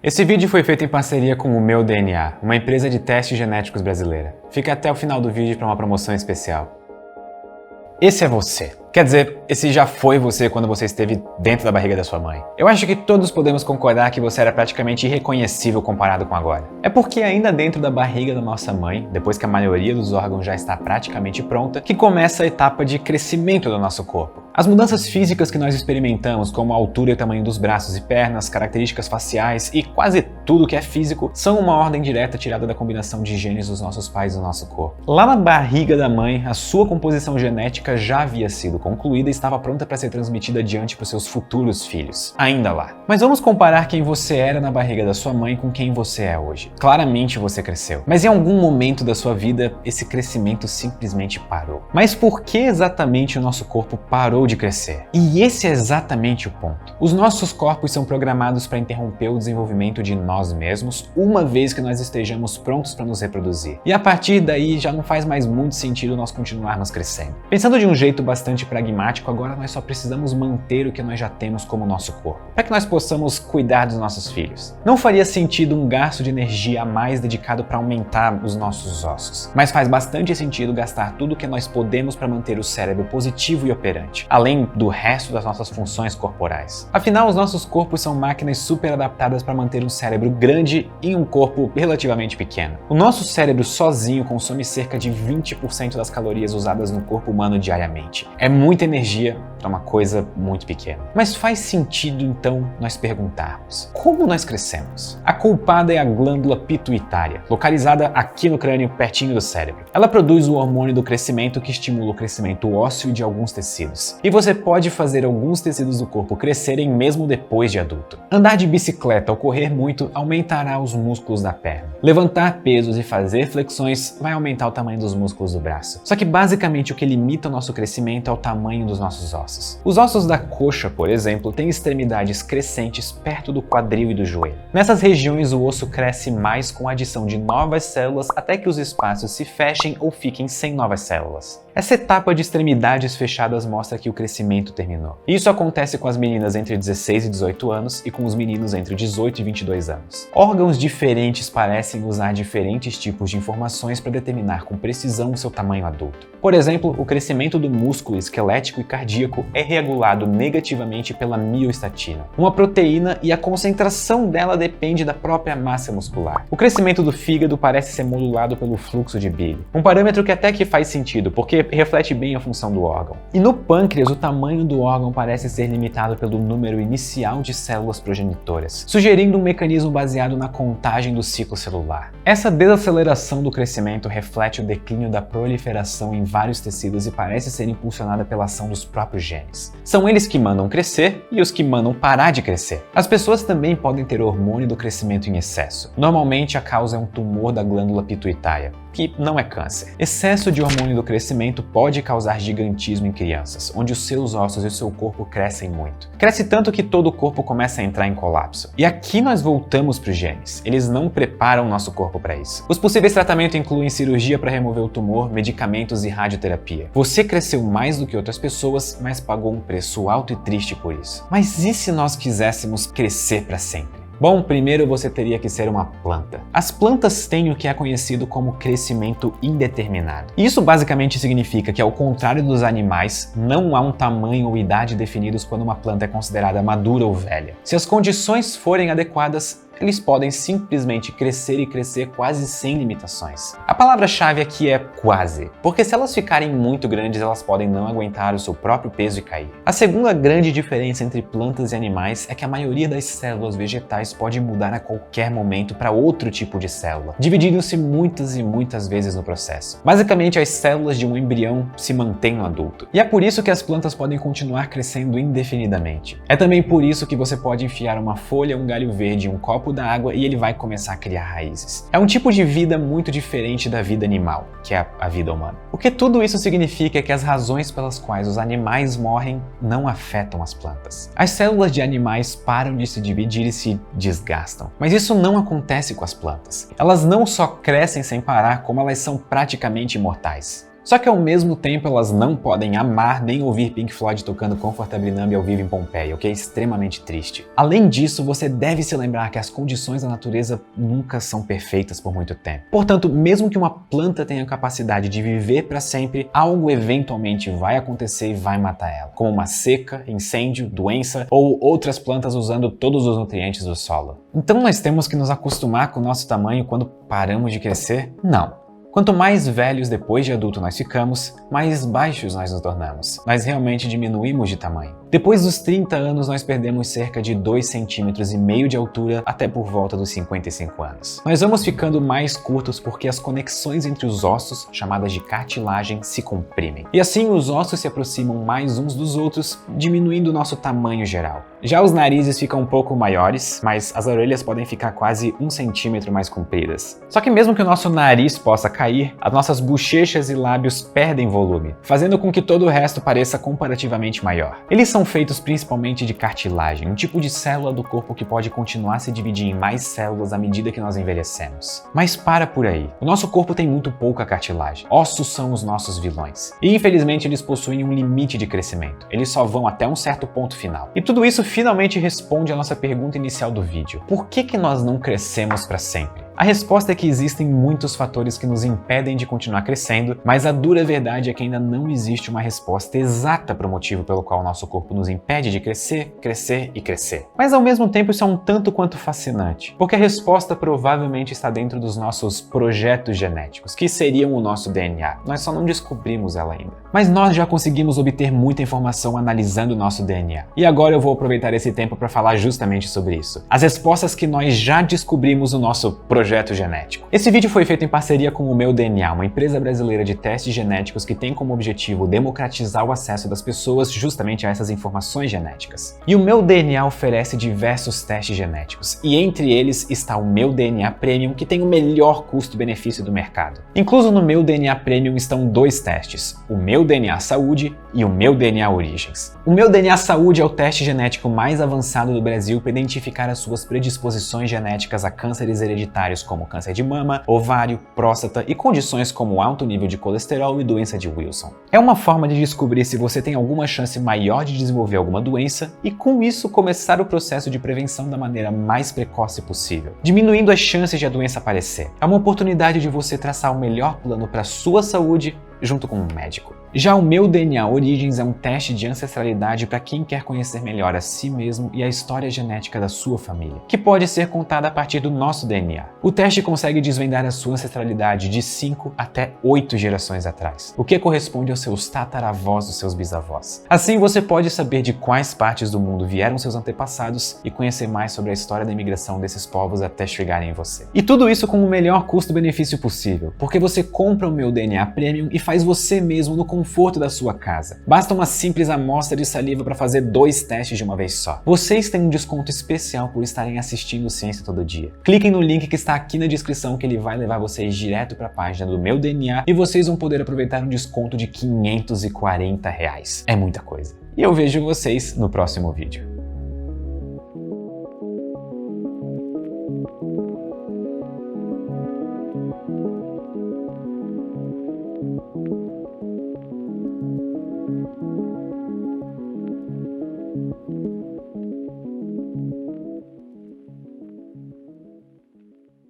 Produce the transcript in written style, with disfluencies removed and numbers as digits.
Esse vídeo foi feito em parceria com o Meu DNA, uma empresa de testes genéticos brasileira. Fica até o final do vídeo para uma promoção especial. Esse é você. Quer dizer, esse já foi você quando você esteve dentro da barriga da sua mãe. Eu acho que todos podemos concordar que você era praticamente irreconhecível comparado com agora. É porque ainda dentro da barriga da nossa mãe, depois que a maioria dos órgãos já está praticamente pronta, que começa a etapa de crescimento do nosso corpo. As mudanças físicas que nós experimentamos, como a altura e o tamanho dos braços e pernas, características faciais e quase tudo que é físico, são uma ordem direta tirada da combinação de genes dos nossos pais no nosso corpo. Lá na barriga da mãe, a sua composição genética já havia sido concluída e estava pronta para ser transmitida adiante para os seus futuros filhos. Ainda lá. Mas vamos comparar quem você era na barriga da sua mãe com quem você é hoje. Claramente você cresceu. Mas em algum momento da sua vida, esse crescimento simplesmente parou. Mas por que exatamente o nosso corpo parou de crescer? E esse é exatamente o ponto. Os nossos corpos são programados para interromper o desenvolvimento de nós mesmos uma vez que nós estejamos prontos para nos reproduzir. E a partir daí já não faz mais muito sentido nós continuarmos crescendo. Pensando de um jeito bastante pragmático, agora nós só precisamos manter o que nós já temos como nosso corpo, para que nós possamos cuidar dos nossos filhos. Não faria sentido um gasto de energia a mais dedicado para aumentar os nossos ossos, mas faz bastante sentido gastar tudo o que nós podemos para manter o cérebro positivo e operante, além do resto das nossas funções corporais. Afinal, os nossos corpos são máquinas super adaptadas para manter um cérebro grande em um corpo relativamente pequeno. O nosso cérebro sozinho consome cerca de 20% das calorias usadas no corpo humano diariamente. É muita energia para uma coisa muito pequena. Mas faz sentido então nós perguntarmos: como nós crescemos? A culpada é a glândula pituitária, localizada aqui no crânio, pertinho do cérebro. Ela produz o hormônio do crescimento que estimula o crescimento ósseo de alguns tecidos. E você pode fazer alguns tecidos do corpo crescerem mesmo depois de adulto. Andar de bicicleta ou correr muito aumentará os músculos da perna. Levantar pesos e fazer flexões vai aumentar o tamanho dos músculos do braço. Só que basicamente o que limita o nosso crescimento é o tamanho dos nossos ossos. Os ossos da coxa, por exemplo, têm extremidades crescentes perto do quadril e do joelho. Nessas regiões o osso cresce mais com a adição de novas células até que os espaços se fechem ou fiquem sem novas células. Essa etapa de extremidades fechadas mostra que o crescimento terminou. Isso acontece com as meninas entre 16 e 18 anos e com os meninos entre 18 e 22 anos. Órgãos diferentes parecem usar diferentes tipos de informações para determinar com precisão o seu tamanho adulto. Por exemplo, o crescimento do músculo esquelético e cardíaco é regulado negativamente pela miostatina, uma proteína, e a concentração dela depende da própria massa muscular. O crescimento do fígado parece ser modulado pelo fluxo de bile, um parâmetro que até que faz sentido, porque reflete bem a função do órgão. E no pâncreas, o tamanho do órgão parece ser limitado pelo número inicial de células progenitoras, sugerindo um mecanismo baseado na contagem do ciclo celular. Essa desaceleração do crescimento reflete o declínio da proliferação em vários tecidos e parece ser impulsionada pela ação dos próprios genes. São eles que mandam crescer e os que mandam parar de crescer. As pessoas também podem ter hormônio do crescimento em excesso. Normalmente a causa é um tumor da glândula pituitária, que não é câncer. Excesso de hormônio do crescimento pode causar gigantismo em crianças, onde os seus ossos e o seu corpo crescem muito. Cresce tanto que todo o corpo começa a entrar em colapso. E aqui nós voltamos para os genes. Eles não preparam o nosso corpo para isso. Os possíveis tratamentos incluem cirurgia para remover o tumor, medicamentos e radioterapia. Você cresceu mais do que outras pessoas, mas pagou um preço alto e triste por isso. Mas e se nós quiséssemos crescer para sempre? Bom, primeiro você teria que ser uma planta. As plantas têm o que é conhecido como crescimento indeterminado. Isso basicamente significa que, ao contrário dos animais, não há um tamanho ou idade definidos quando uma planta é considerada madura ou velha. Se as condições forem adequadas, eles podem simplesmente crescer e crescer quase sem limitações. A palavra-chave aqui é quase, porque se elas ficarem muito grandes, elas podem não aguentar o seu próprio peso e cair. A segunda grande diferença entre plantas e animais é que a maioria das células vegetais pode mudar a qualquer momento para outro tipo de célula, dividindo-se muitas e muitas vezes no processo. Basicamente, as células de um embrião se mantêm no adulto. E é por isso que as plantas podem continuar crescendo indefinidamente. É também por isso que você pode enfiar uma folha, um galho verde, um copo da água e ele vai começar a criar raízes. É um tipo de vida muito diferente da vida animal, que é a vida humana. O que tudo isso significa é que as razões pelas quais os animais morrem não afetam as plantas. As células de animais param de se dividir e se desgastam, mas isso não acontece com as plantas. Elas não só crescem sem parar, como elas são praticamente imortais. Só que ao mesmo tempo elas não podem amar nem ouvir Pink Floyd tocando Comfortably Numb ao vivo em Pompeia, o que é extremamente triste. Além disso, você deve se lembrar que as condições da natureza nunca são perfeitas por muito tempo. Portanto, mesmo que uma planta tenha a capacidade de viver para sempre, algo eventualmente vai acontecer e vai matar ela, como uma seca, incêndio, doença ou outras plantas usando todos os nutrientes do solo. Então nós temos que nos acostumar com o nosso tamanho quando paramos de crescer? Não. Quanto mais velhos depois de adulto nós ficamos, mais baixos nós nos tornamos. Nós realmente diminuímos de tamanho. Depois dos 30 anos, nós perdemos cerca de 2,5 cm de altura até por volta dos 55 anos. Nós vamos ficando mais curtos porque as conexões entre os ossos, chamadas de cartilagem, se comprimem. E assim os ossos se aproximam mais uns dos outros, diminuindo o nosso tamanho geral. Já os narizes ficam um pouco maiores, mas as orelhas podem ficar quase 1 centímetro mais compridas. Só que mesmo que o nosso nariz possa cair, as nossas bochechas e lábios perdem volume, fazendo com que todo o resto pareça comparativamente maior. Eles são feitos principalmente de cartilagem, um tipo de célula do corpo que pode continuar a se dividir em mais células à medida que nós envelhecemos. Mas para por aí. O nosso corpo tem muito pouca cartilagem. Ossos são os nossos vilões. E infelizmente eles possuem um limite de crescimento. Eles só vão até um certo ponto final. E tudo isso finalmente responde à nossa pergunta inicial do vídeo. Por que nós não crescemos para sempre? A resposta é que existem muitos fatores que nos impedem de continuar crescendo, mas a dura verdade é que ainda não existe uma resposta exata para o motivo pelo qual o nosso corpo nos impede de crescer, crescer e crescer. Mas ao mesmo tempo isso é um tanto quanto fascinante, porque a resposta provavelmente está dentro dos nossos projetos genéticos, que seriam o nosso DNA. Nós só não descobrimos ela ainda. Mas nós já conseguimos obter muita informação analisando o nosso DNA. E agora eu vou aproveitar esse tempo para falar justamente sobre isso. As respostas que nós já descobrimos no nosso projeto genético. Esse vídeo foi feito em parceria com o Meu DNA, uma empresa brasileira de testes genéticos que tem como objetivo democratizar o acesso das pessoas justamente a essas informações genéticas. E o Meu DNA oferece diversos testes genéticos, e entre eles está o Meu DNA Premium, que tem o melhor custo-benefício do mercado. Incluso no Meu DNA Premium estão 2 testes, o Meu DNA Saúde e o Meu DNA Origens. O Meu DNA Saúde é o teste genético mais avançado do Brasil para identificar as suas predisposições genéticas a cânceres hereditários como câncer de mama, ovário, próstata e condições como alto nível de colesterol e doença de Wilson. É uma forma de descobrir se você tem alguma chance maior de desenvolver alguma doença e, com isso, começar o processo de prevenção da maneira mais precoce possível, diminuindo as chances de a doença aparecer. É uma oportunidade de você traçar o melhor plano para a sua saúde junto com um médico. Já o Meu DNA Origens é um teste de ancestralidade para quem quer conhecer melhor a si mesmo e a história genética da sua família, que pode ser contada a partir do nosso DNA. O teste consegue desvendar a sua ancestralidade de 5 até 8 gerações atrás, o que corresponde aos seus tataravós dos seus bisavós. Assim você pode saber de quais partes do mundo vieram seus antepassados e conhecer mais sobre a história da imigração desses povos até chegarem em você. E tudo isso com o melhor custo-benefício possível, porque você compra o Meu DNA Premium e faz você mesmo no conforto da sua casa. Basta uma simples amostra de saliva para fazer 2 testes de uma vez só. Vocês têm um desconto especial por estarem assistindo Ciência Todo Dia. Cliquem no link que está aqui na descrição que ele vai levar vocês direto para a página do Meu DNA e vocês vão poder aproveitar um desconto de R$ 540. É muita coisa. E eu vejo vocês no próximo vídeo.